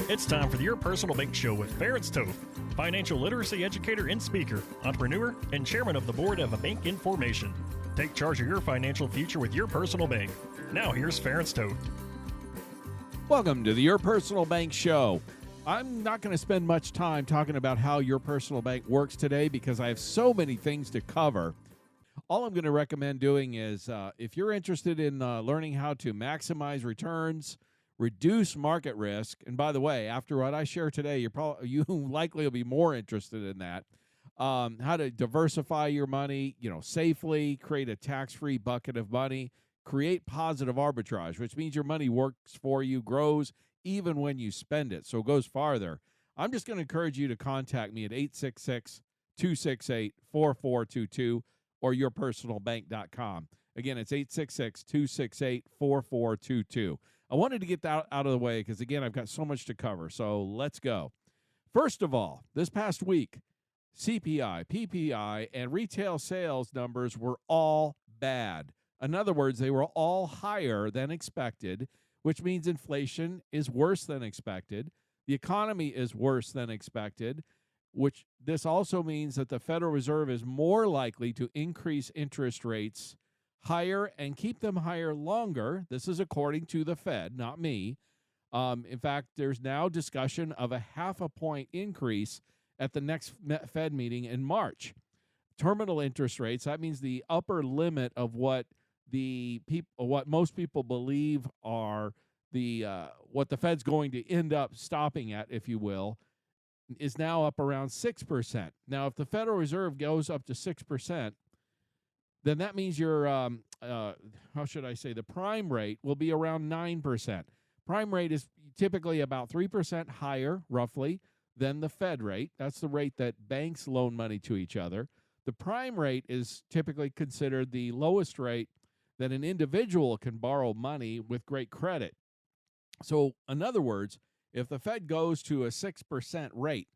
It's time for the Your Personal Bank Show with Ference Toth, financial literacy educator and speaker, entrepreneur, and chairman of the board of A Bank Information. Take charge of your financial future with Your Personal Bank. Now here's Ference Toth. Welcome to the Your Personal Bank Show. I'm not going to spend much time talking about how Your Personal Bank works today because I have so many things to cover. All I'm going to recommend doing is if you're interested in learning how to maximize returns, reduce market risk, and by the way, after what I share today, you likely will be more interested in that. How to diversify your money, safely, create a tax-free bucket of money, create positive arbitrage, which means your money works for you, grows even when you spend it, so it goes farther. I'm just going to encourage you to contact me at 866-268-4422 or yourpersonalbank.com. Again, it's 866-268-4422. I wanted to get that out of the way because, again, I've got so much to cover, so let's go. First of all, this past week, CPI, PPI, and retail sales numbers were all bad. In other words, they were all higher than expected, which means inflation is worse than expected. The economy is worse than expected, which this also means that the Federal Reserve is more likely to increase interest rates higher and keep them higher longer. This is according to the Fed, not me. In fact, there's now discussion of a 0.5 point increase at the next Fed meeting in March. Terminal interest rates, that means the upper limit of what most people believe are what the Fed's going to end up stopping at, if you will, is now up around 6%. Now, if the Federal Reserve goes up to 6%, then that means your, the prime rate will be around 9%. Prime rate is typically about 3% higher, roughly, than the Fed rate. That's the rate that banks loan money to each other. The prime rate is typically considered the lowest rate that an individual can borrow money with great credit. So, in other words, if the Fed goes to a 6% rate,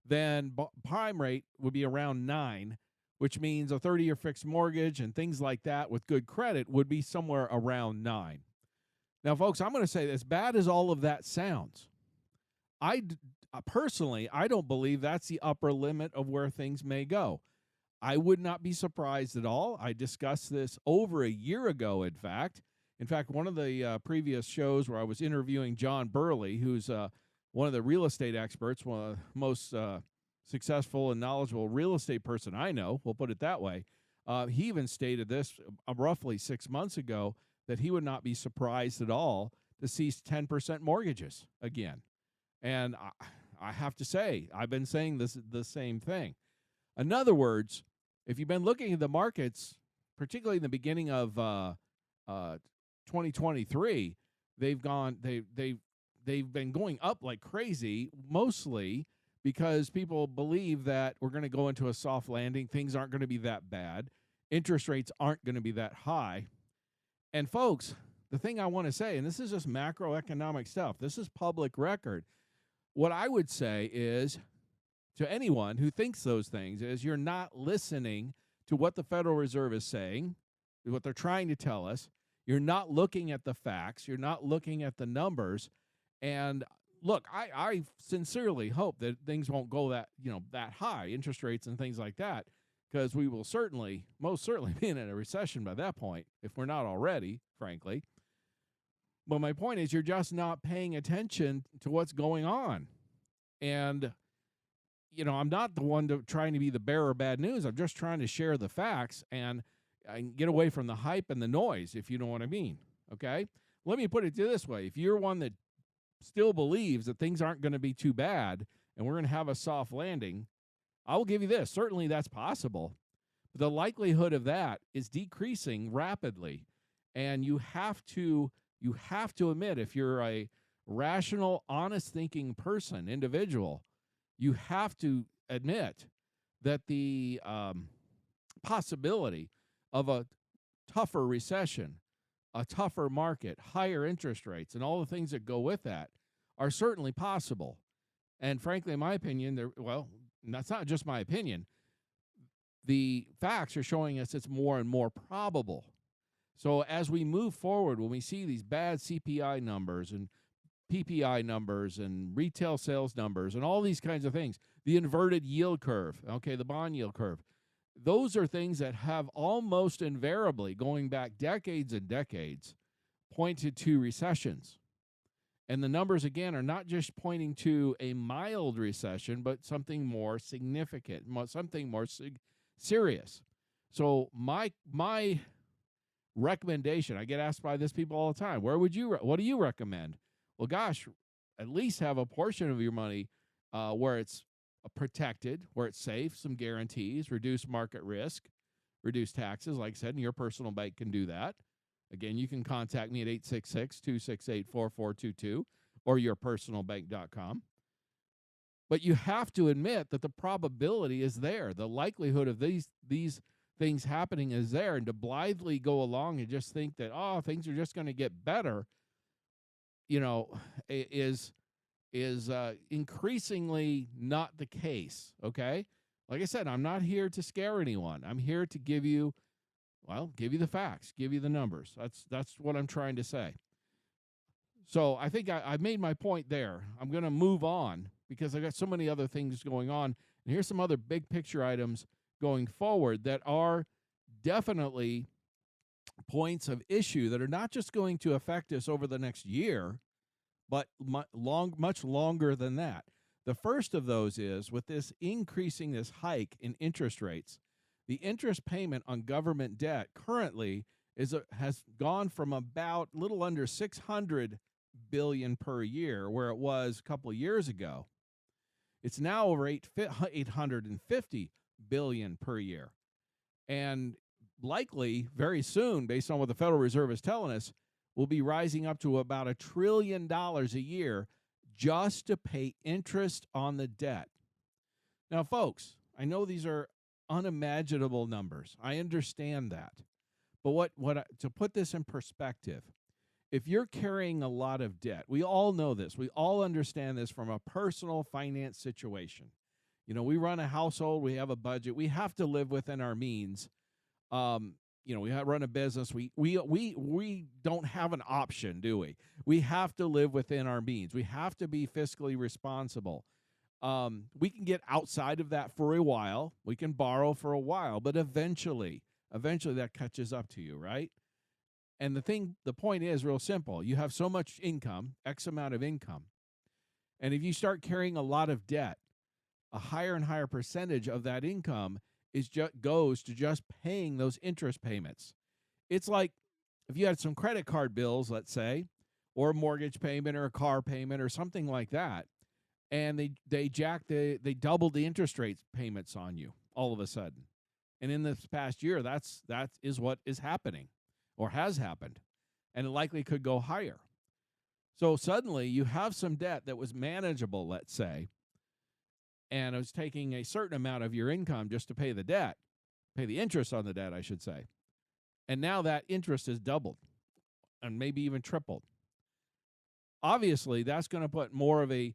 then prime rate would be around 9%, which means a 30-year fixed mortgage and things like that with good credit would be somewhere around 9%. Now, folks, I'm going to say, as bad as all of that sounds, personally, I don't believe that's the upper limit of where things may go. I would not be surprised at all. I discussed this over a year ago, in fact. In fact, one of the previous shows where I was interviewing John Burley, who's one of the real estate experts, one of the most successful and knowledgeable real estate person I know, we'll put it that way. He even stated this roughly 6 months ago, that he would not be surprised at all to see 10% mortgages again. And I have to say, I've been saying the same thing. In other words, if you've been looking at the markets, particularly in the beginning of 2023, they've been going up like crazy, mostly because people believe that we're going to go into a soft landing. Things aren't going to be that bad. Interest rates aren't going to be that high. And folks, the thing I want to say, and this is just macroeconomic stuff, this is public record. What I would say is, to anyone who thinks those things, is you're not listening to what the Federal Reserve is saying, what they're trying to tell us. You're not looking at the facts. You're not looking at the numbers. And look, I sincerely hope that things won't go that high, interest rates and things like that, because we will most certainly be in a recession by that point, if we're not already, frankly. But my point is, you're just not paying attention to what's going on. And, I'm not the one trying to be the bearer of bad news. I'm just trying to share the facts and get away from the hype and the noise, if you know what I mean. Okay? Let me put it this way. If you're one that still believes that things aren't going to be too bad and we're going to have a soft landing, I will give you this. Certainly that's possible. But the likelihood of that is decreasing rapidly. And you have to admit, if you're a rational, honest-thinking person, individual, you have to admit that the possibility of a tougher recession, a tougher market, higher interest rates, and all the things that go with that are certainly possible. And frankly, in my opinion, that's not just my opinion. The facts are showing us it's more and more probable. So as we move forward, when we see these bad CPI numbers and PPI numbers and retail sales numbers and all these kinds of things. The inverted yield curve, okay, the bond yield curve. Those are things that have almost invariably, going back decades and decades, pointed to recessions. And the numbers, again, are not just pointing to a mild recession, but something more significant, something more serious. So my recommendation, I get asked by this people all the time, what do you recommend? Well, gosh, at least have a portion of your money where it's protected, where it's safe, some guarantees, reduce market risk, reduce taxes. Like I said, and your personal bank can do that. Again, you can contact me at 866-268-4422 or yourpersonalbank.com. But you have to admit that the probability is there. The likelihood of these things happening is there. And to blithely go along and just think that, oh, things are just going to get better, is increasingly not the case, okay? Like I said, I'm not here to scare anyone. I'm here to give you the facts, give you the numbers. That's what I'm trying to say. So I think I've made my point there. I'm going to move on because I got so many other things going on. And here's some other big picture items going forward that are definitely points of issue that are not just going to affect us over the next year, but much longer than that. The first of those is with this hike in interest rates, the interest payment on government debt currently has gone from about a little under $600 billion per year, where it was a couple of years ago. It's now over $850 billion per year. And likely very soon, based on what the Federal Reserve is telling us, will be rising up to about $1 trillion a year just to pay interest on the debt. Now, folks, I know these are unimaginable numbers. I understand that. But to put this in perspective, if you're carrying a lot of debt, we all know this. We all understand this from a personal finance situation. We run a household. We have a budget. We have to live within our means. We run a business. We don't have an option, do we? We have to live within our means. We have to be fiscally responsible. We can get outside of that for a while. We can borrow for a while, but eventually that catches up to you, right? And the point is real simple. You have so much income, X amount of income. And if you start carrying a lot of debt, a higher and higher percentage of that income goes to just paying those interest payments. It's like if you had some credit card bills, let's say, or a mortgage payment or a car payment or something like that, and they doubled the interest rate payments on you all of a sudden. And in this past year, that is what is happening or has happened, and it likely could go higher. So suddenly you have some debt that was manageable, let's say, and it was taking a certain amount of your income just to pay the interest on the debt, I should say. And now that interest is doubled and maybe even tripled. Obviously, that's going to put more of a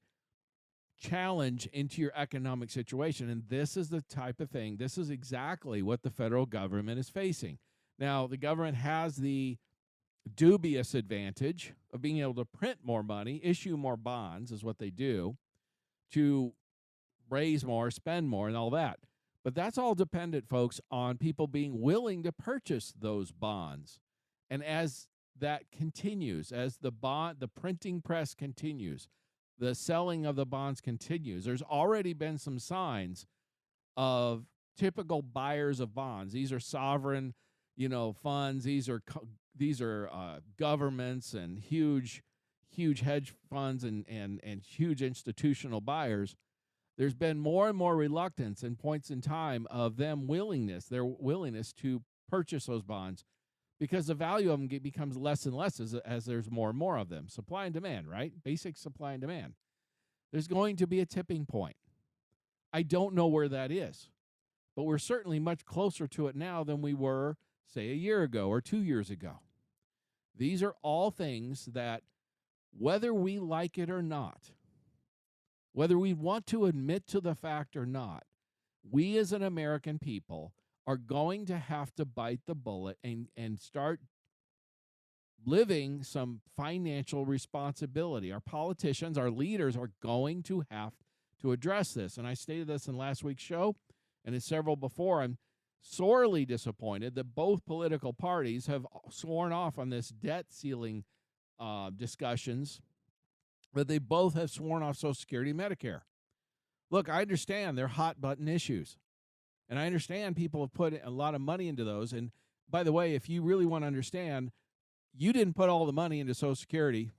challenge into your economic situation. And this is the type of thing, this is exactly what the federal government is facing. Now, the government has the dubious advantage of being able to print more money, issue more bonds is what they do, to raise more, spend more, and all that. But that's all dependent, folks, on people being willing to purchase those bonds. And as that continues, as the printing press continues, the selling of the bonds continues, there's already been some signs of typical buyers of bonds. These are sovereign, funds. These are governments and huge hedge funds and huge institutional buyers. There's been more and more reluctance in points in time of their willingness to purchase those bonds, because the value of them becomes less and less as there's more and more of them. Supply and demand, right? Basic supply and demand. There's going to be a tipping point. I don't know where that is, but we're certainly much closer to it now than we were, say, a year ago or 2 years ago. These are all things that, whether we like it or not, whether we want to admit to the fact or not, we as an American people are going to have to bite the bullet and start living some financial responsibility. Our politicians, our leaders are going to have to address this. And I stated this in last week's show and in several before. I'm sorely disappointed that both political parties have sworn off on this debt ceiling discussions, but they both have sworn off Social Security and Medicare. Look, I understand they're hot button issues, and I understand people have put a lot of money into those. And by the way, if you really want to understand, you didn't put all the money into Social Security.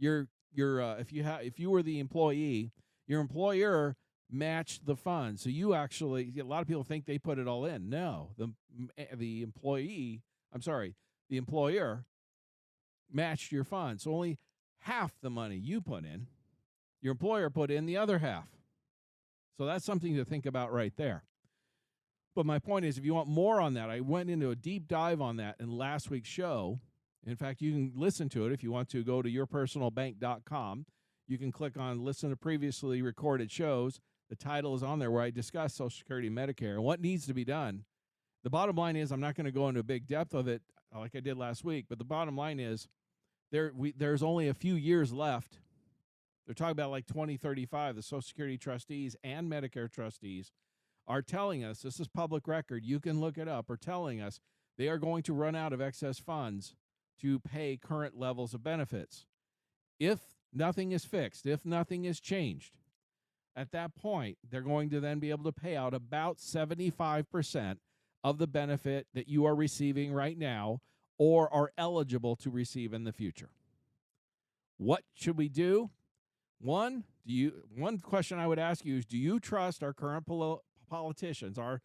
If you were the employee, your employer matched the funds. So you actually, a lot of people think they put it all in. No, the employer matched your funds. So only half the money you put in, your employer put in the other half. So that's something to think about right there. But my point is, if you want more on that, I went into a deep dive on that in last week's show. In fact, you can listen to it if you want to. Go to yourpersonalbank.com. You can click on listen to previously recorded shows. The title is on there where I discuss Social Security and Medicare and what needs to be done. The bottom line is, I'm not going to go into a big depth of it like I did last week, but the bottom line is there's only a few years left. They're talking about like 2035. The Social Security trustees and Medicare trustees are telling us, this is public record, you can look it up, are telling us they are going to run out of excess funds to pay current levels of benefits. If nothing is fixed, if nothing is changed, at that point, they're going to then be able to pay out about 75% of the benefit that you are receiving right now or are eligible to receive in the future. What should we do? One question I would ask you is, do you trust our current politicians, our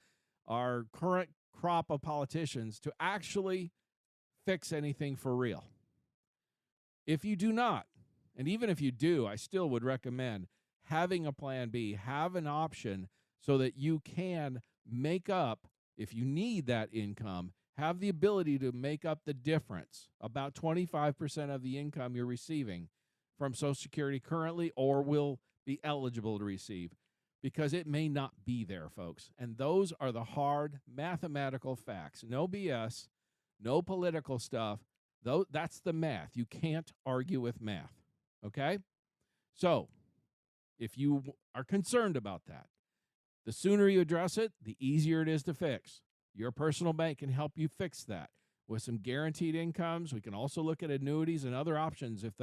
current crop of politicians, to actually fix anything for real? If you do not, and even if you do, I still would recommend having a plan B, have an option so that you can make up, if you need that income, have the ability to make up the difference, about 25% of the income you're receiving from Social Security currently or will be eligible to receive, because it may not be there, folks. And those are the hard mathematical facts. No BS, no political stuff. That's the math. You can't argue with math, okay? So if you are concerned about that, the sooner you address it, the easier it is to fix. Your personal bank can help you fix that with some guaranteed incomes. We can also look at annuities and other options if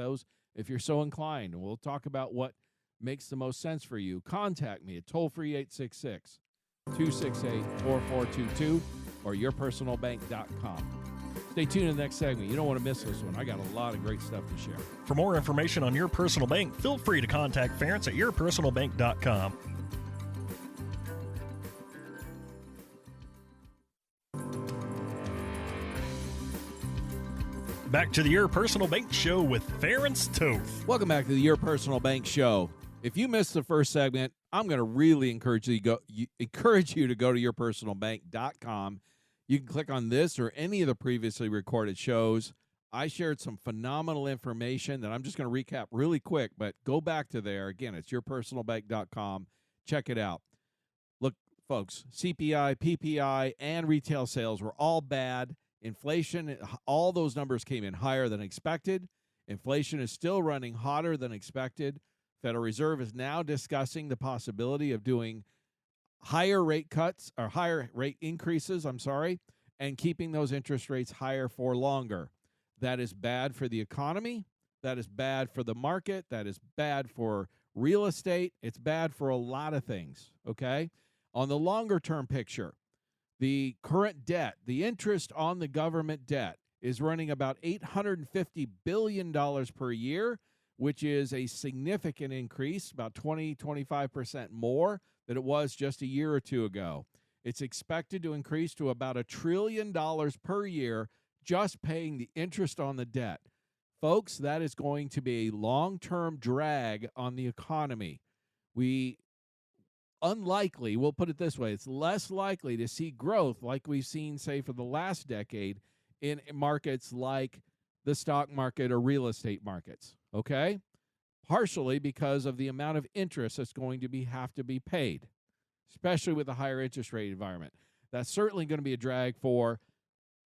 you're so inclined. And we'll talk about what makes the most sense for you. Contact me at toll-free 866-268-4422 or yourpersonalbank.com. Stay tuned in the next segment. You don't want to miss this one. I got a lot of great stuff to share. For more information on Your Personal Bank, feel free to contact Ference at yourpersonalbank.com. Back to the Your Personal Bank Show with Ference Toth. Welcome back to the Your Personal Bank Show. If you missed the first segment, I'm going to really encourage you to go to yourpersonalbank.com. You can click on this or any of the previously recorded shows. I shared some phenomenal information that I'm just going to recap really quick, but go back to there. Again, it's yourpersonalbank.com. Check it out. Look, folks, CPI, PPI, and retail sales were all bad. Inflation, all those numbers came in higher than expected. Inflation is still running hotter than expected. Federal Reserve is now discussing the possibility of doing higher rate cuts or higher rate increases, and keeping those interest rates higher for longer. That is bad for the economy. That is bad for the market. That is bad for real estate. It's bad for a lot of things, okay? On the longer term picture, the current debt, the interest on the government debt is running about $850 billion per year, which is a significant increase, about 25% more than it was just a year or two ago. It's expected to increase to about $1 trillion per year just paying the interest on the debt. Folks, that is going to be a long-term drag on the economy. We'll put it this way, it's less likely to see growth like we've seen, say, for the last decade in markets like the stock market or real estate markets, okay? Partially because of the amount of interest that's going to have to be paid, especially with the higher interest rate environment. That's certainly going to be a drag for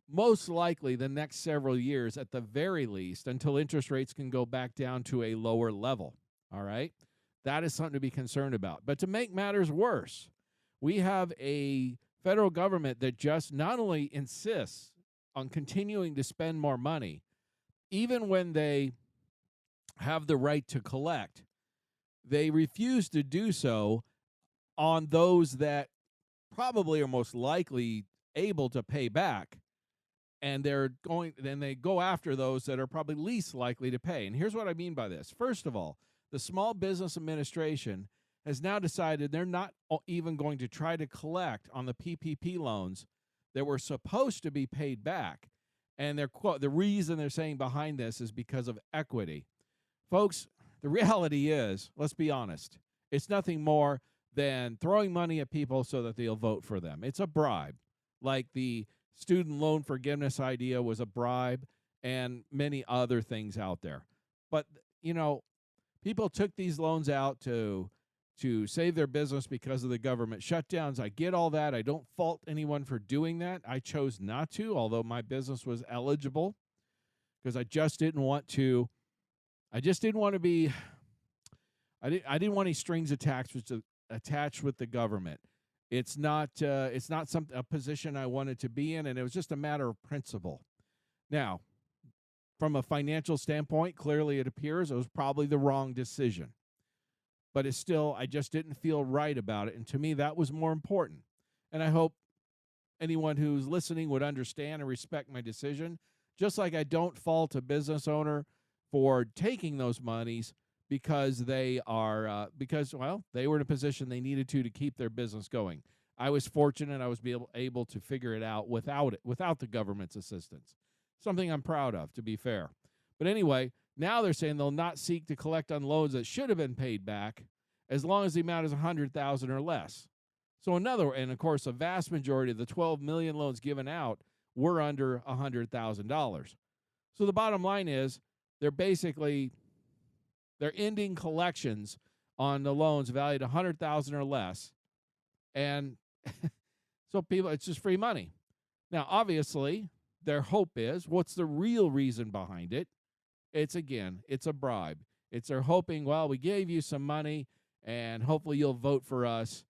most likely the next several years at the very least, until interest rates can go back down to a lower level. All right? That is something to be concerned about. But to make matters worse, we have a federal government that just not only insists on continuing to spend more money, even when they have the right to collect, they refuse to do so on those that probably are most likely able to pay back. And then they go after those that are probably least likely to pay. And here's what I mean by this. First of all, the Small Business Administration has now decided they're not even going to try to collect on the PPP loans that were supposed to be paid back. And the reason they're saying behind this is because of equity. Folks, the reality is, let's be honest, it's nothing more than throwing money at people so that they'll vote for them. It's a bribe. Like the student loan forgiveness idea was a bribe, and many other things out there. But, people took these loans out to save their business because of the government shutdowns. I get all that. I don't fault anyone for doing that. I chose not to, although my business was eligible, because I just didn't want to be, I didn't want any strings attached with the government. It's not a position I wanted to be in, and it was just a matter of principle. Now, from a financial standpoint, clearly it appears it was probably the wrong decision. But it's still, I just didn't feel right about it, and to me that was more important. And I hope anyone who's listening would understand and respect my decision, just like I don't fault a business owner for taking those monies because they were in a position they needed to keep their business going. I was fortunate I was able to figure it out without the government's assistance. Something I'm proud of, to be fair. But anyway, now they're saying they'll not seek to collect on loans that should have been paid back as long as the amount is $100,000 or less. So and of course, a vast majority of the 12 million loans given out were under $100,000. So the bottom line is they're ending collections on the loans valued $100,000 or less, and so it's just free money. Now, obviously, their hope is, what's the real reason behind it? It's a bribe. They're hoping, well, we gave you some money, and hopefully you'll vote for us.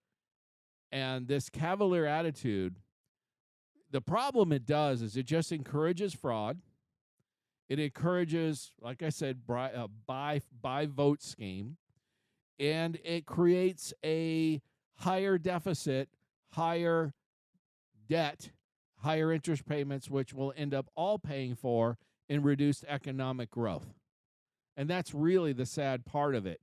And this cavalier attitude, the problem it does is it just encourages fraud. It encourages, like I said, buy vote scheme, and it creates a higher deficit, higher debt, higher interest payments, which will end up all paying for in reduced economic growth. And that's really the sad part of it.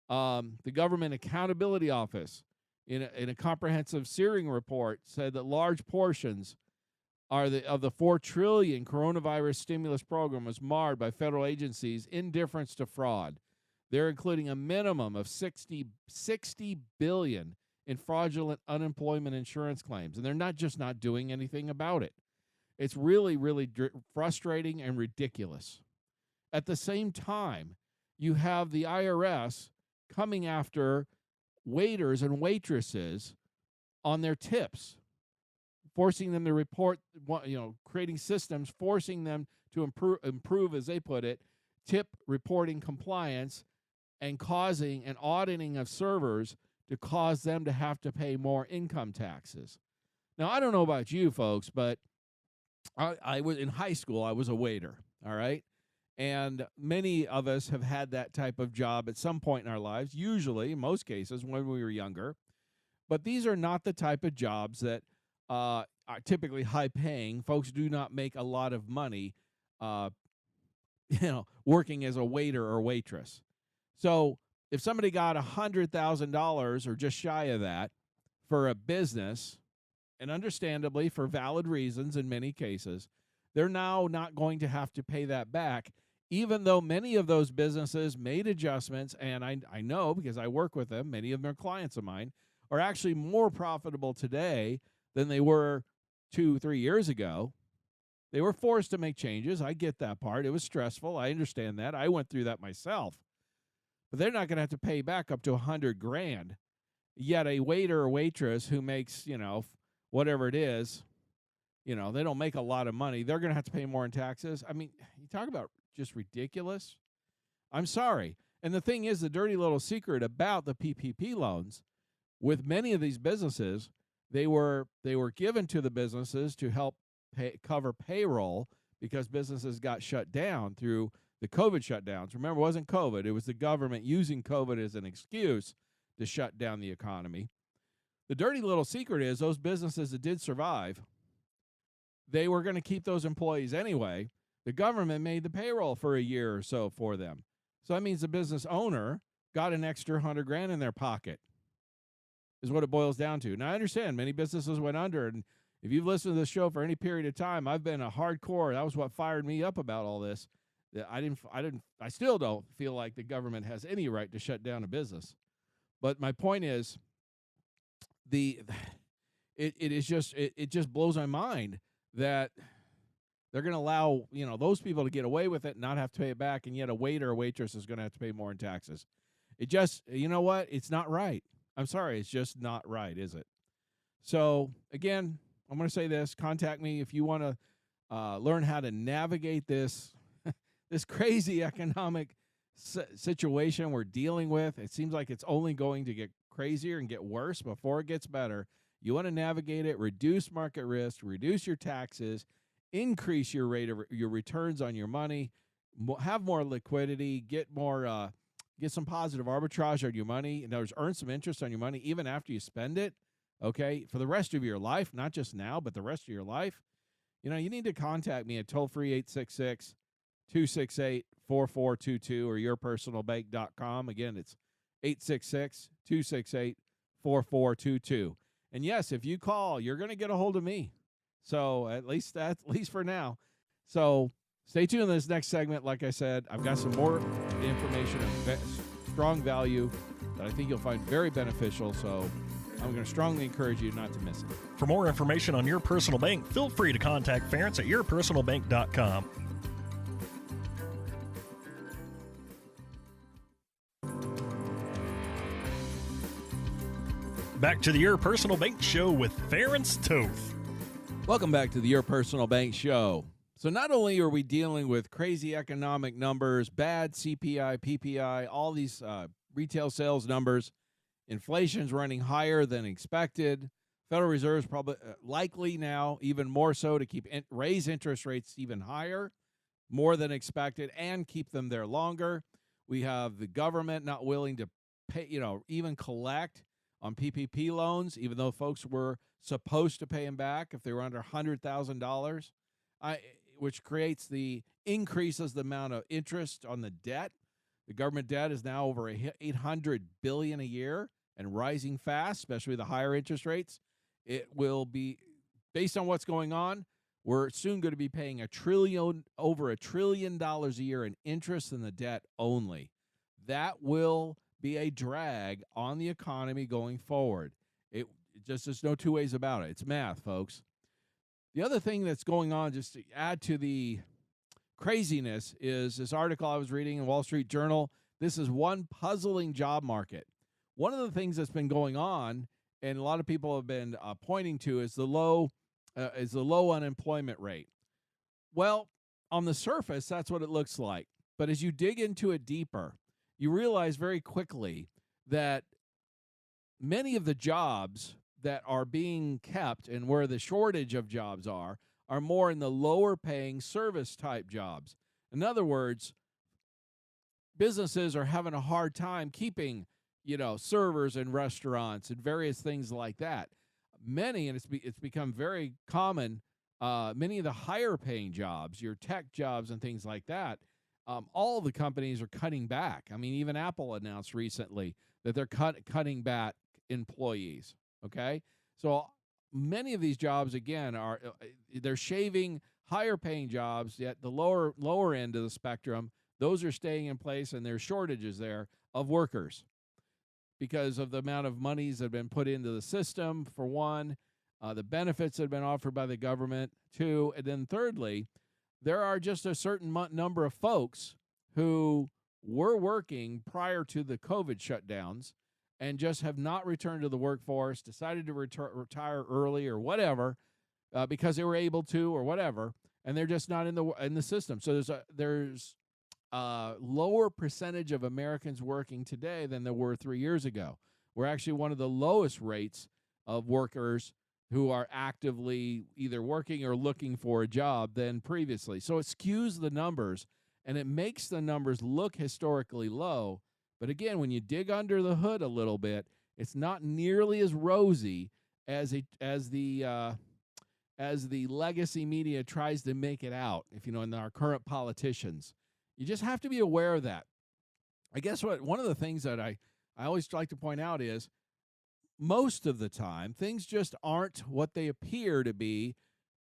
The Government Accountability Office, in a comprehensive Searing report, said that large portions of the $4 trillion coronavirus stimulus program was marred by federal agencies' indifference to fraud. They're including a minimum of $60 billion in fraudulent unemployment insurance claims, and they're not doing anything about it. It's really, really frustrating and ridiculous. At the same time, you have the IRS coming after waiters and waitresses on their tips, forcing them to report, creating systems, forcing them to improve, as they put it, tip reporting compliance, and causing an auditing of servers to cause them to have to pay more income taxes. Now, I don't know about you folks, but I was in high school, I was a waiter, all right? And many of us have had that type of job at some point in our lives, usually, in most cases, when we were younger. But these are not the type of jobs that are typically high-paying. Folks do not make a lot of money, working as a waiter or waitress. So if somebody got $100,000 or just shy of that for a business, and understandably for valid reasons in many cases, they're now not going to have to pay that back, even though many of those businesses made adjustments, and I know because I work with them, many of them are clients of mine, are actually more profitable today than they were 2-3 years ago. They were forced to make changes. I get that part. It was stressful. I understand that. I went through that myself. But they're not going to have to pay back up to $100,000. Yet a waiter or waitress who makes, whatever it is, they don't make a lot of money. They're going to have to pay more in taxes. I mean, you talk about just ridiculous. I'm sorry. And the thing is, the dirty little secret about the PPP loans with many of these businesses, they were given to the businesses to help cover payroll because businesses got shut down through the COVID shutdowns. Remember, it wasn't COVID. It was the government using COVID as an excuse to shut down the economy. The dirty little secret is those businesses that did survive, they were going to keep those employees anyway. The government made the payroll for a year or so for them. So that means the business owner got an extra $100,000 in their pocket, is what it boils down to. Now, I understand many businesses went under, and if you've listened to this show for any period of time, I've been a hardcore. That was what fired me up about all this. That I still don't feel like the government has any right to shut down a business. But my point is, it just blows my mind that they're going to allow, those people to get away with it and not have to pay it back, and yet a waiter or waitress is going to have to pay more in taxes. It just, you know what? It's not right. I'm sorry. It's just not right, is it? So, again, I'm going to say this. Contact me if you want to learn how to navigate this this crazy economic situation we're dealing with. It seems like it's only going to get crazier and get worse before it gets better. You want to navigate it, reduce market risk, reduce your taxes, increase your rate of your returns on your money, have more liquidity, get some positive arbitrage on your money. In other words, earn some interest on your money even after you spend it, okay, for the rest of your life, not just now, but the rest of your life. You need to contact me at toll-free 866-268-4422 or yourpersonalbank.com. Again, it's 866-268-4422. And yes, if you call, you're going to get a hold of me. So at least for now. So stay tuned in this next segment. Like I said, I've got some more information of strong value that I think you'll find very beneficial. So I'm going to strongly encourage you not to miss it. For more information on Your Personal Bank, feel free to contact Ference at yourpersonalbank.com. Back to the Your Personal Bank Show with Ference Toth. Welcome back to the Your Personal Bank Show. So not only are we dealing with crazy economic numbers, bad CPI, PPI, all these retail sales numbers, inflation's running higher than expected. Federal Reserve's probably likely now even more so to raise interest rates even higher, more than expected, and keep them there longer. We have the government not willing to pay, even collect on PPP loans, even though folks were supposed to pay them back if they were under $100,000, which increases the amount of interest on the debt. The government debt is now over $800 billion a year and rising fast, especially the higher interest rates. It will be, based on what's going on, we're soon going to be paying over $1 trillion a year in interest in the debt only. That will be a drag on the economy going forward. There's no two ways about it. It's math, folks. The other thing that's going on, just to add to the craziness, is this article I was reading in Wall Street Journal. This is one puzzling job market. One of the things that's been going on, and a lot of people have been pointing to, is the low unemployment rate. Well, on the surface, that's what it looks like. But as you dig into it deeper, you realize very quickly that many of the jobs that are being kept and where the shortage of jobs are more in the lower paying service type jobs. In other words, businesses are having a hard time keeping, servers in restaurants and various things like that. Many, and it's become very common, many of the higher paying jobs, your tech jobs and things like that, all the companies are cutting back. I mean, even Apple announced recently that they're cutting back employees, okay? So many of these jobs, again, they're shaving higher paying jobs, yet the lower end of the spectrum, those are staying in place, and there's shortages there of workers because of the amount of monies that have been put into the system, for one, the benefits that have been offered by the government, two, and then thirdly, there are just a certain number of folks who were working prior to the COVID shutdowns and just have not returned to the workforce, decided to retire early or whatever, because they were able to or whatever, and they're just not in the system. So there's a lower percentage of Americans working today than there were 3 years ago. We're actually one of the lowest rates of workers who are actively either working or looking for a job than previously. So it skews the numbers, and it makes the numbers look historically low. But again, when you dig under the hood a little bit, it's not nearly as rosy as the legacy media tries to make it out. If you know, in our current politicians, you just have to be aware of that. I guess one of the things that I always like to point out is most of the time things just aren't what they appear to be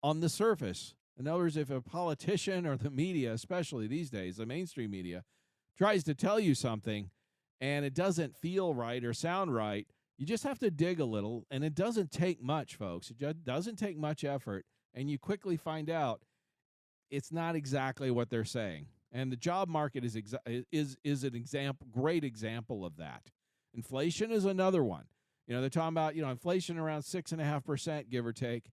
on the surface. In other words, if a politician or the media, especially these days, the mainstream media, tries to tell you something and it doesn't feel right or sound right, you just have to dig a little, and it doesn't take much, folks. It just doesn't take much effort, and you quickly find out it's not exactly what they're saying. And the job market is an great example of that. Inflation is another one. You know, they're talking about, inflation around 6.5%, give or take.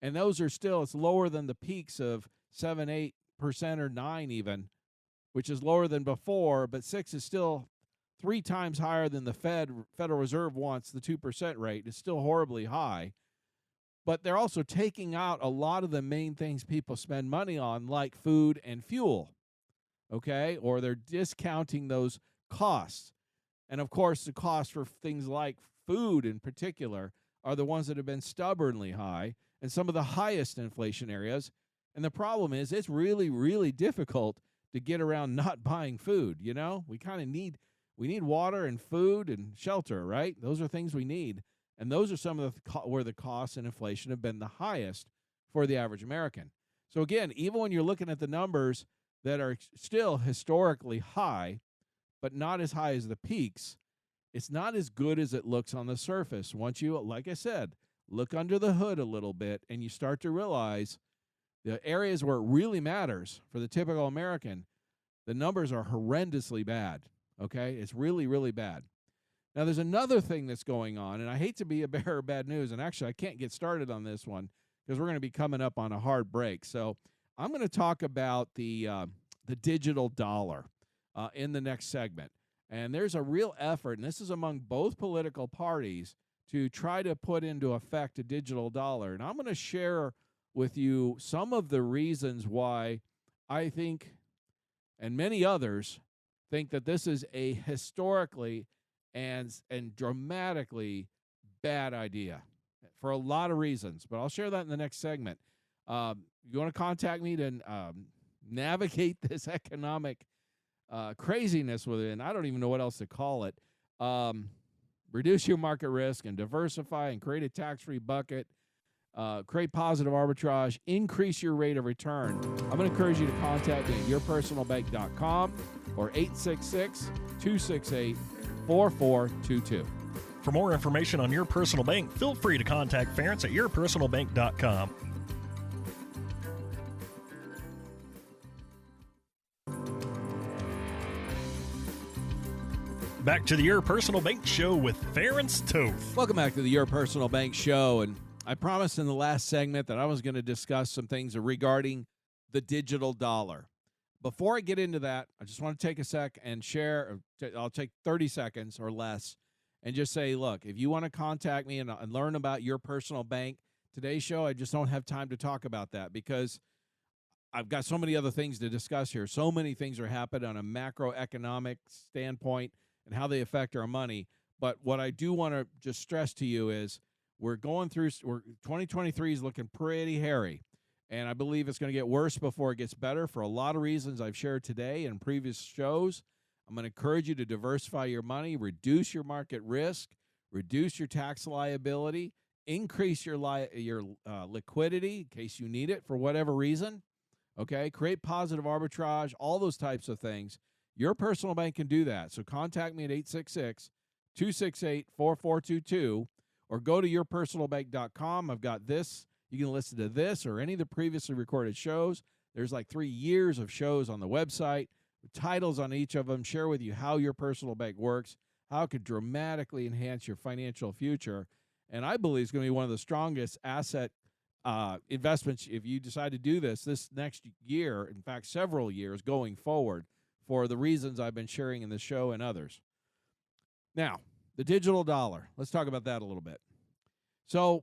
And those are still, it's lower than the peaks of 7, 8% or 9 even, which is lower than before, but 6 is still 3 times higher than the Federal Reserve wants the 2% rate. It's still horribly high. But they're also taking out a lot of the main things people spend money on, like food and fuel, okay? Or they're discounting those costs. And, of course, the costs for things like food in particular are the ones that have been stubbornly high and some of the highest inflation areas. And the problem is it's really, really difficult to get around not buying food, you know? We need water and food and shelter, right? Those are things we need. And those are some of where the costs and inflation have been the highest for the average American. So again, even when you're looking at the numbers that are still historically high, but not as high as the peaks, it's not as good as it looks on the surface. Once you, like I said, look under the hood a little bit and you start to realize the areas where it really matters for the typical American, the numbers are horrendously bad, okay? It's really, really bad. Now, there's another thing that's going on, and I hate to be a bearer of bad news, and actually I can't get started on this one because we're going to be coming up on a hard break. So I'm going to talk about the digital dollar in the next segment. And there's a real effort, and this is among both political parties, to try to put into effect a digital dollar. And I'm going to share with you some of the reasons why I think, and many others think, that this is a historically and dramatically bad idea for a lot of reasons. But I'll share that in the next segment. You want to contact me to navigate this economic craziness with it, and I don't even know what else to call it. Reduce your market risk and diversify and create a tax-free bucket. Create positive arbitrage. Increase your rate of return. I'm going to encourage you to contact me at yourpersonalbank.com or 866-268-4422. For more information on Your Personal Bank, feel free to contact Ference at yourpersonalbank.com. Back to the Your Personal Bank Show with Ference Toth. Welcome back to the Your Personal Bank Show. And I promised in the last segment that I was going to discuss some things regarding the digital dollar. Before I get into that, I just want to take a sec and share. I'll take 30 seconds or less and just say, look, if you want to contact me and learn about Your Personal Bank, today's show, I just don't have time to talk about that because I've got so many other things to discuss here. So many things are happening on a macroeconomic standpoint and how they affect our money. But what I do want to just stress to you is 2023 is looking pretty hairy. And I believe it's going to get worse before it gets better for a lot of reasons I've shared today and previous shows. I'm going to encourage you to diversify your money, reduce your market risk, reduce your tax liability, increase your liquidity in case you need it for whatever reason. Okay, create positive arbitrage, all those types of things. Your Personal Bank can do that. So contact me at 866-268-4422 or go to yourpersonalbank.com. I've got this. You can listen to this or any of the previously recorded shows. There's like 3 years of shows on the website, with titles on each of them, share with you how Your Personal Bank works, how it could dramatically enhance your financial future. And I believe it's going to be one of the strongest asset investments, if you decide to do this next year, in fact, several years going forward, for the reasons I've been sharing in the show and others. Now, the digital dollar. Let's talk about that a little bit. So,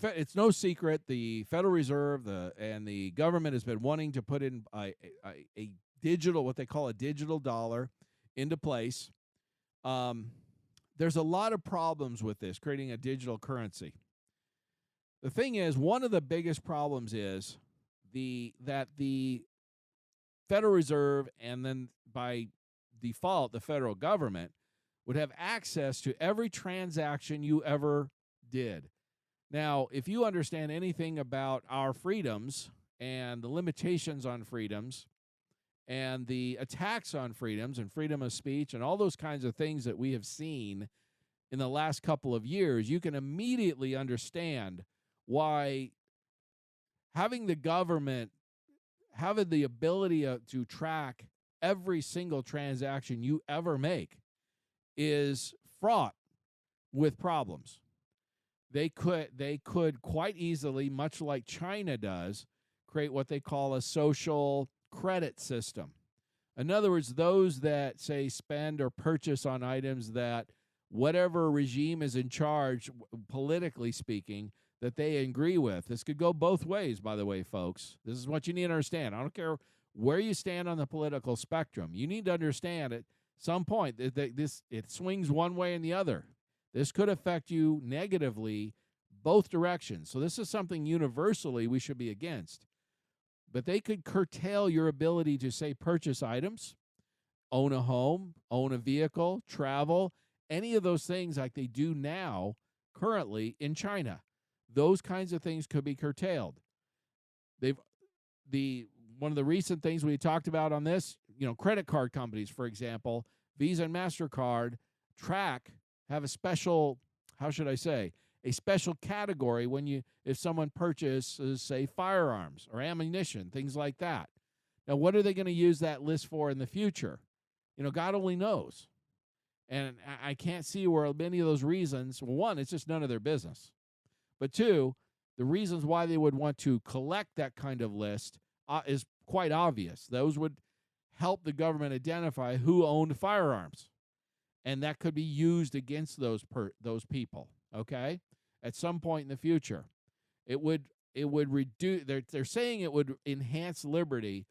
it's no secret the Federal Reserve and the government has been wanting to put in a digital, what they call a digital dollar, into place. There's a lot of problems with this, creating a digital currency. The thing is, one of the biggest problems is that the Federal Reserve, and then by default, the federal government, would have access to every transaction you ever did. Now, if you understand anything about our freedoms and the limitations on freedoms and the attacks on freedoms and freedom of speech and all those kinds of things that we have seen in the last couple of years, you can immediately understand why having the government having the ability to track every single transaction you ever make is fraught with problems. They could quite easily, much like China does, create what they call a social credit system. In other words, those that, say, spend or purchase on items that whatever regime is in charge, politically speaking, that they agree with. This could go both ways, by the way, folks. This is what you need to understand. I don't care where you stand on the political spectrum. You need to understand at some point that it swings one way and the other. This could affect you negatively both directions. So this is something universally we should be against. But they could curtail your ability to, say, purchase items, own a home, own a vehicle, travel, any of those things like they do now currently in China. Those kinds of things could be curtailed. One of the recent things we talked about on this, credit card companies, for example, Visa and MasterCard have a special, a special category if someone purchases, say, firearms or ammunition, things like that. Now, what are they going to use that list for in the future? God only knows. And I can't see where many of those reasons, well, one, it's just none of their business. But two, the reasons why they would want to collect that kind of list is quite obvious. Those would help the government identify who owned firearms. And that could be used against those people, okay, at some point in the future. It would reduce, they're saying it would enhance liberty,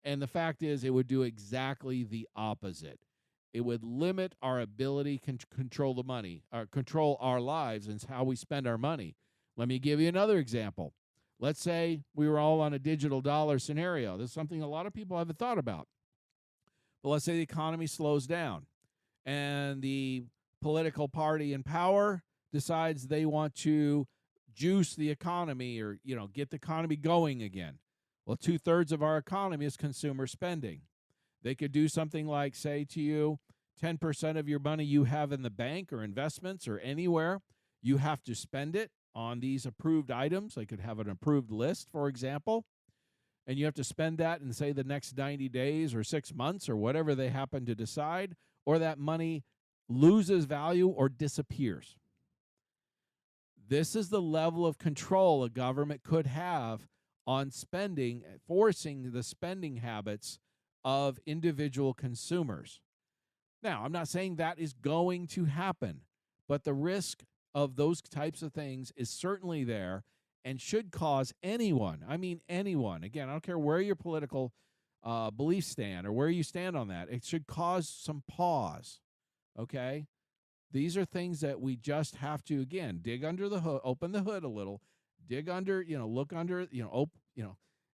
and the fact is it would do exactly the opposite. It would limit our ability to control the money, or control our lives and how we spend our money. Let me give you another example. Let's say we were all on a digital dollar scenario. This is something a lot of people haven't thought about. But let's say the economy slows down and the political party in power decides they want to juice the economy or, get the economy going again. Well, 2/3 of our economy is consumer spending. They could do something like say to you, 10% of your money you have in the bank or investments or anywhere, you have to spend it on these approved items. They could have an approved list, for example, and you have to spend that in, say, the next 90 days or 6 months or whatever they happen to decide, or that money loses value or disappears. This is the level of control a government could have on spending, forcing the spending habits of individual consumers. Now, I'm not saying that is going to happen, but the risk of those types of things is certainly there and should cause anyone, again, I don't care where your political beliefs stand or where you stand on that, it should cause some pause, okay? These are things that we just have to, again, dig under the hood, open the hood a little, dig under, look under,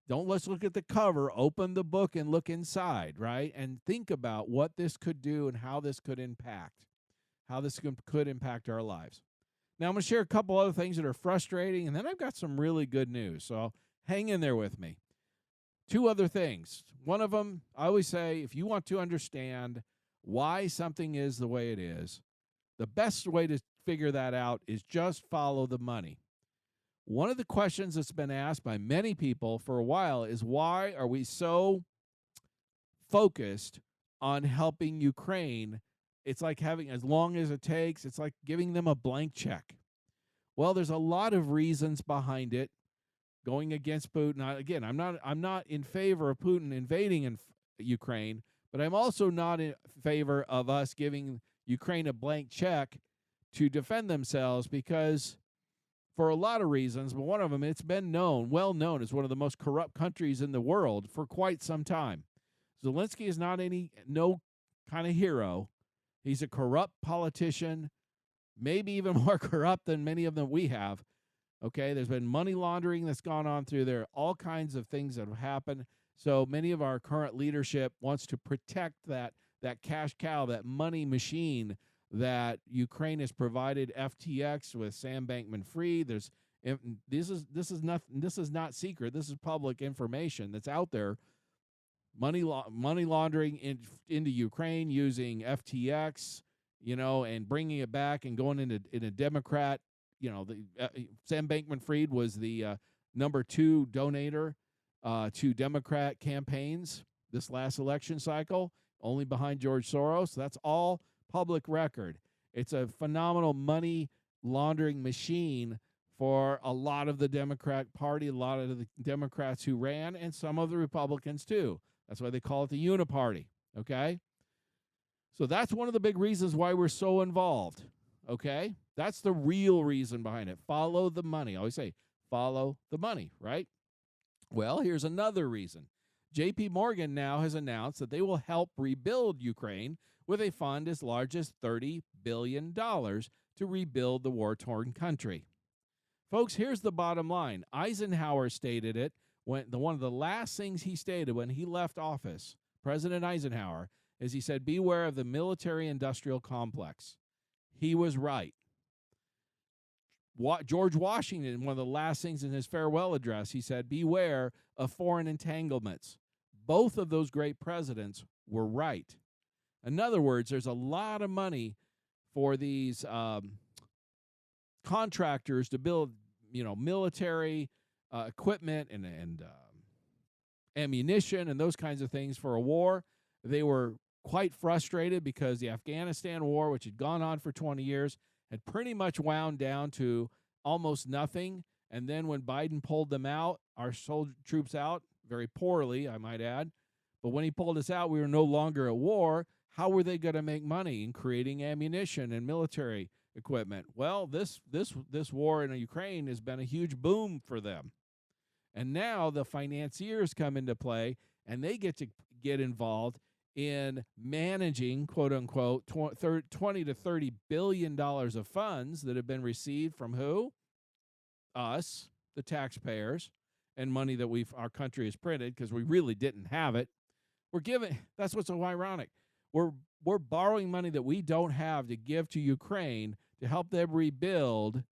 don't let's look at the cover, open the book and look inside, right? And think about what this could do and how this could impact our lives. Now, I'm going to share a couple other things that are frustrating, and then I've got some really good news, so hang in there with me. 2 other things. One of them, I always say, if you want to understand why something is the way it is, the best way to figure that out is just follow the money. One of the questions that's been asked by many people for a while is, why are we so focused on helping Ukraine? It's like having, as long as it takes, it's like giving them a blank check. Well, there's a lot of reasons behind it going against Putin. Again, I'm not in favor of Putin invading Ukraine, but I'm also not in favor of us giving Ukraine a blank check to defend themselves, because for a lot of reasons, but one of them, it's been well known as one of the most corrupt countries in the world for quite some time. Zelensky is no kind of hero. He's a corrupt politician, maybe even more corrupt than many of them we have. Okay, there's been money laundering that's gone on through there, all kinds of things that have happened. So many of our current leadership wants to protect that cash cow, that money machine that Ukraine has provided FTX with Sam Bankman-Fried. This is not secret. This is public information that's out there. Money laundering into Ukraine using FTX, and bringing it back and going in a Democrat. Sam Bankman-Fried was the number 2 donator to Democrat campaigns this last election cycle, only behind George Soros. That's all public record. It's a phenomenal money laundering machine for a lot of the Democrat Party, a lot of the Democrats who ran, and some of the Republicans too. That's why they call it the Uniparty, okay? So that's one of the big reasons why we're so involved, okay? That's the real reason behind it. Follow the money. I always say, follow the money, right? Well, here's another reason. JP Morgan now has announced that they will help rebuild Ukraine with a fund as large as $30 billion to rebuild the war-torn country. Folks, here's the bottom line. Eisenhower stated it one of the last things he stated when he left office, President Eisenhower, is he said, beware of the military-industrial complex. He was right. George Washington, one of the last things in his farewell address, he said, beware of foreign entanglements. Both of those great presidents were right. In other words, there's a lot of money for these contractors to build, military equipment and ammunition and those kinds of things for a war. They were quite frustrated because the Afghanistan war, which had gone on for 20 years, had pretty much wound down to almost nothing. And then when Biden pulled them out, our troops out, very poorly, I might add, but when he pulled us out, we were no longer at war. How were they going to make money in creating ammunition and military equipment? Well, this war in Ukraine has been a huge boom for them. And now the financiers come into play, and they get to get involved in managing, quote unquote, 20 to $30 billion of funds that have been received from who? Us, the taxpayers, and money that our country has printed because we really didn't have it. That's what's so ironic. We're borrowing money that we don't have to give to Ukraine to help them rebuild,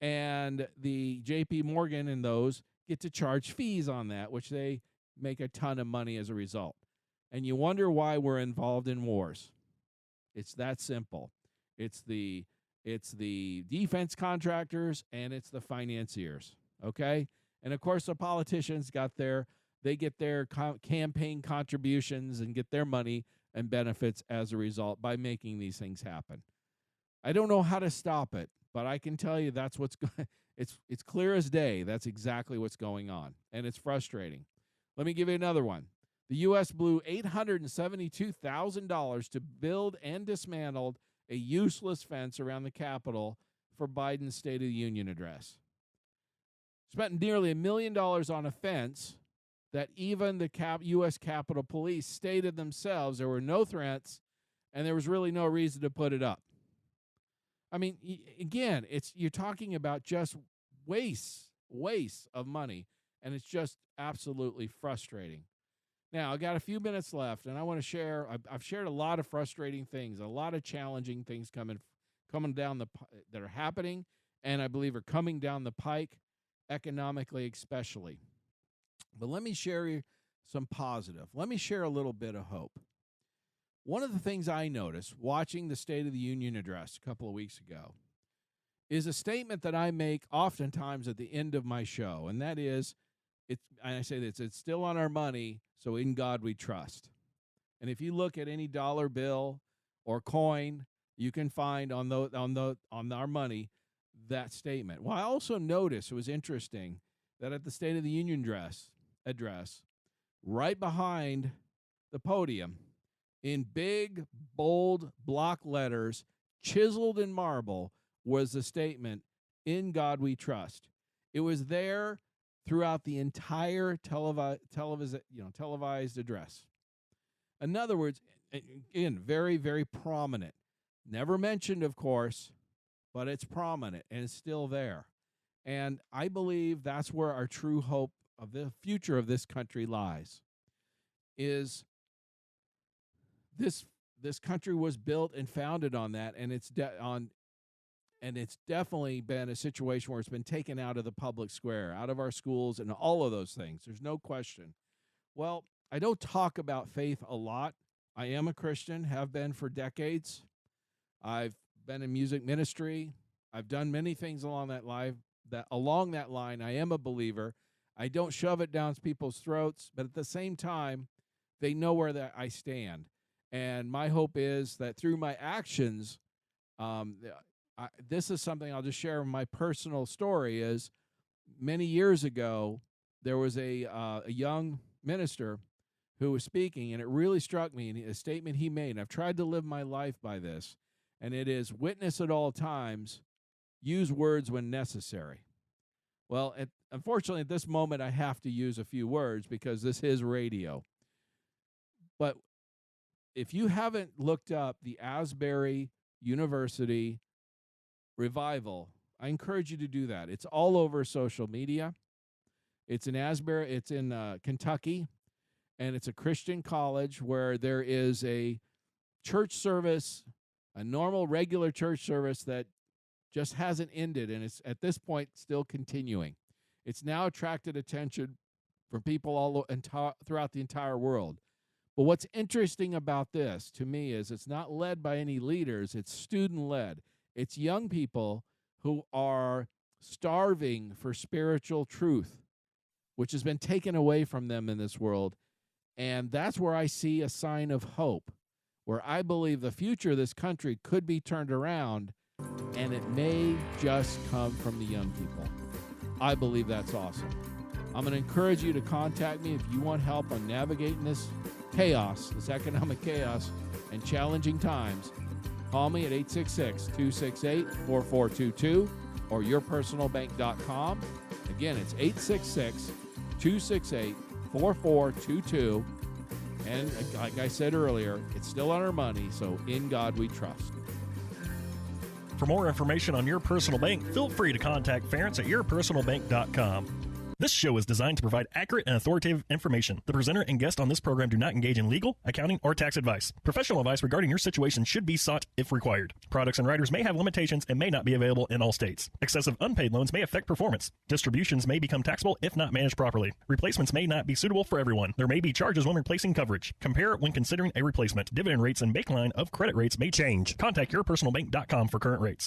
and the JP Morgan and those get to charge fees on that, which they make a ton of money as a result. And you wonder why we're involved in wars. It's that simple. It's the defense contractors and it's the financiers, okay? And of course the politicians get their campaign contributions and get their money and benefits as a result by making these things happen. I don't know how to stop it, but I can tell you that's what's it's clear as day. That's exactly what's going on, and it's frustrating. Let me give you another one. The U.S. blew $872,000 to build and dismantled a useless fence around the Capitol for Biden's State of the Union address. Spent nearly $1 million on a fence that even the U.S. Capitol Police stated themselves there were no threats and there was really no reason to put it up. I mean, again, you're talking about just waste of money, and it's just absolutely frustrating. Now, I got a few minutes left, and I want to share. I've shared a lot of frustrating things, a lot of challenging things coming down that are happening, and I believe are coming down the pike, economically especially. But let me share some positive. Let me share a little bit of hope. One of the things I noticed watching the State of the Union address a couple of weeks ago is a statement that I make oftentimes at the end of my show, and that is, it's still on our money, so in God we trust. And if you look at any dollar bill or coin you can find on our money, that statement. Well, I also noticed, it was interesting, that at the State of the Union address, right behind the podium, in big, bold block letters, chiseled in marble, was the statement, "In God We Trust." It was there throughout the entire televised address. In other words, again, very, very prominent. Never mentioned, of course, but it's prominent and it's still there. And I believe that's where our true hope of the future of this country lies. Is this country was built and founded on that, and it's definitely been a situation where it's been taken out of the public square, out of our schools, and all of those things. There's no question. Well, I don't talk about faith a lot. I am a Christian, have been for decades. I've been in music ministry. I've done many things along that line. I am a believer. I don't shove it down people's throats, but at the same time, they know where I stand. And my hope is that through my actions, this is something I'll just share. My personal story is many years ago, there was a young minister who was speaking, and it really struck me, and a statement he made, and I've tried to live my life by this, and it is, witness at all times, use words when necessary. Well, unfortunately, at this moment, I have to use a few words because this is radio. But if you haven't looked up the Asbury University revival, I encourage you to do that. It's all over social media. It's in Asbury. It's in Kentucky, and it's a Christian college where there is a church service, a normal, regular church service that just hasn't ended, and it's at this point still continuing. It's now attracted attention from people all throughout the entire world. But what's interesting about this to me is it's not led by any leaders. It's student-led. It's young people who are starving for spiritual truth, which has been taken away from them in this world. And that's where I see a sign of hope, where I believe the future of this country could be turned around, and it may just come from the young people. I believe that's awesome. I'm going to encourage you to contact me if you want help on navigating this chaos, this economic chaos, and challenging times. Call me at 866-268-4422 or yourpersonalbank.com. Again, it's 866-268-4422. And like I said earlier, it's still on our money, so in God we trust. For more information on Your Personal Bank, feel free to contact Ference at yourpersonalbank.com. This show is designed to provide accurate and authoritative information. The presenter and guest on this program do not engage in legal, accounting, or tax advice. Professional advice regarding your situation should be sought if required. Products and riders may have limitations and may not be available in all states. Excessive unpaid loans may affect performance. Distributions may become taxable if not managed properly. Replacements may not be suitable for everyone. There may be charges when replacing coverage. Compare when considering a replacement. Dividend rates and baseline of credit rates may change. Contact yourpersonalbank.com for current rates.